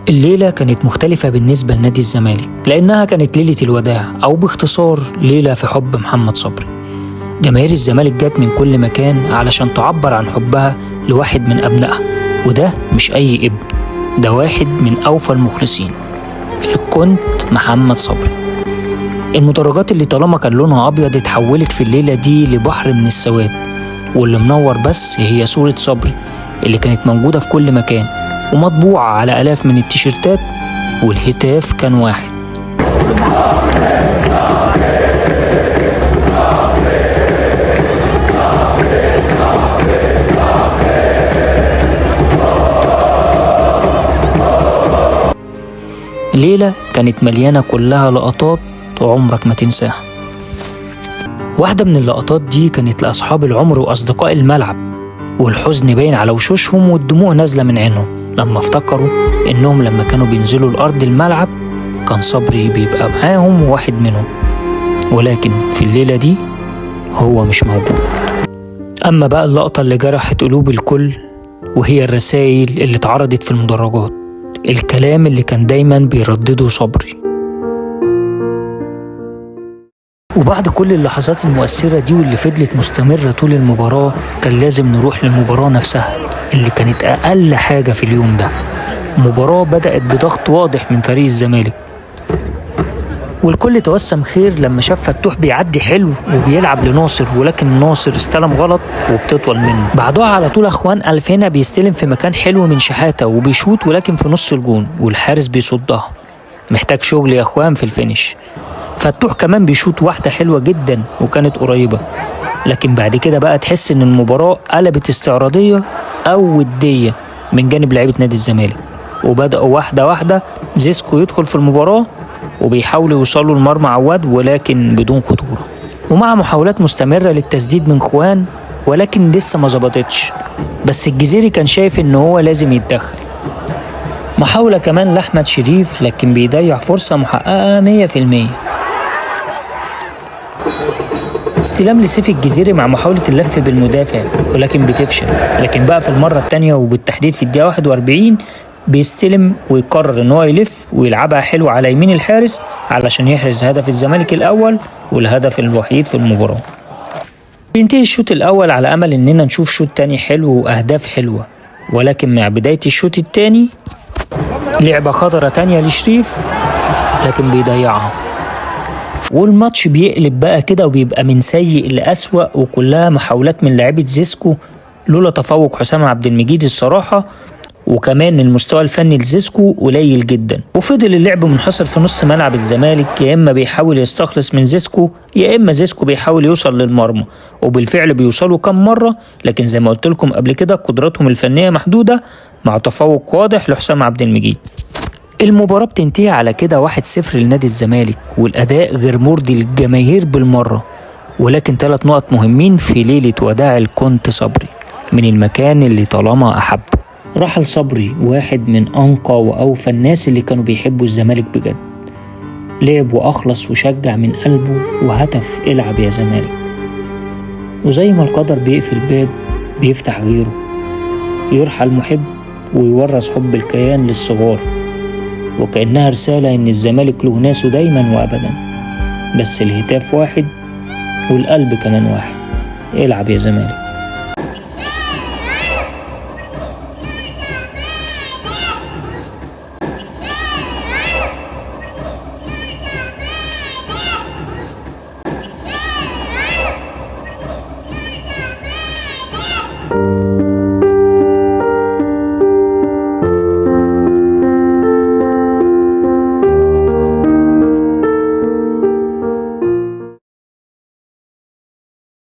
الليلة كانت مختلفة بالنسبة لنادي الزمالك لأنها كانت ليلة الوداع، أو باختصار ليلة في حب محمد صبري. جماهير الزمالك جت من كل مكان علشان تعبر عن حبها لواحد من أبنائها، وده مش أي ابن، ده واحد من أوفى المخلصين، الكونت محمد صبري. المدرجات اللي طالما كان لونها أبيض اتحولت في الليلة دي لبحر من السواد، واللي منور بس هي صورة صبري اللي كانت موجودة في كل مكان ومطبوعة على آلاف من التيشيرتات، والهتاف كان واحد: ليلة كانت مليانة كلها لقطات عمرك ما تنساها. واحدة من اللقطات دي كانت لأصحاب العمر وأصدقاء الملعب، والحزن باين على وشوشهم والدموع نازلة من عينهم لما افتكروا إنهم لما كانوا بينزلوا الأرض الملعب كان صبري بيبقى معاهم واحد منهم، ولكن في الليلة دي هو مش موجود. أما بقى اللقطة اللي جرحت قلوب الكل وهي الرسائل اللي اتعرضت في المدرجات، الكلام اللي كان دايما بيردده صبري. وبعد كل اللحظات المؤثرة دي واللي فضلت مستمرة طول المباراة، كان لازم نروح للمباراة نفسها اللي كانت أقل حاجة في اليوم ده. مباراة بدأت بضغط واضح من فريق الزمالك، والكل توسم خير لما شاف فتوح بيعدي حلو وبيلعب لناصر، ولكن ناصر استلم غلط وبتطول منه. بعدها على طول اخوان ألفينا بيستلم في مكان حلو من شحاتة وبيشوط، ولكن في نص الجون والحارس بيصدها. محتاج شغل يا اخوان في الفينش. فتوح كمان بيشوط واحدة حلوة جدا وكانت قريبة، لكن بعد كده بقى تحس ان المباراة قلبت استعراضية او ودية من جانب لعيبة نادي الزمالك، وبدأوا واحدة واحدة زيسكو يدخل في المباراة وبيحاولوا يوصلوا لمرمى عواد ولكن بدون خطورة، ومع محاولات مستمرة للتسديد من خوان ولكن لسه ما ظبطتش. بس الجزيري كان شايف ان هو لازم يتدخل. محاولة كمان لأحمد شريف لكن بيضيع فرصة محققة 100%. استلام لسيف الجزيري مع محاولة اللف بالمدافع ولكن بتفشل، لكن بقى في المرة التانية وبالتحديد في الدقيقة 41 بيستلم ويقرر ان هو يلف ويلعبها حلو على يمين الحارس علشان يحرز هدف الزمالك الاول والهدف الوحيد في المباراة. بينتهي الشوط الاول على امل اننا نشوف شوط تاني حلو واهداف حلوة، ولكن مع بداية الشوط التاني لعبة خطرة تانية لشريف لكن بيضيعها، والماتش بيقلب بقى كده وبيبقى من سيء لأسوأ، وكلها محاولات من لاعيبة زيسكو لولا تفوق حسام عبد المجيد الصراحة، وكمان المستوى الفني لزيسكو قليل جدا. وفضل اللعب منحصر في نص ملعب الزمالك، يا اما بيحاول يستخلص من زيسكو يا اما زيسكو بيحاول يوصل للمرمى، وبالفعل بيوصلوا كم مره، لكن زي ما قلت لكم قبل كده قدراتهم الفنيه محدوده مع تفوق واضح لحسام عبد المجيد. المباراه بتنتهي على كده 1-0 لنادي الزمالك، والاداء غير مرضي للجماهير بالمره، ولكن 3 نقط مهمين في ليله وداع الكونت صبري من المكان اللي طالما احب. رحل صبري واحد من أنقى وأوفى الناس اللي كانوا بيحبوا الزمالك بجد، لعب وأخلص وشجع من قلبه وهتف العب يا زمالك. وزي ما القدر بيقفل باب بيفتح غيره، يرحل محب ويورث حب الكيان للصغار، وكأنها رسالة إن الزمالك له ناسه دايما وأبدا، بس الهتاف واحد والقلب كمان واحد: العب يا زمالك.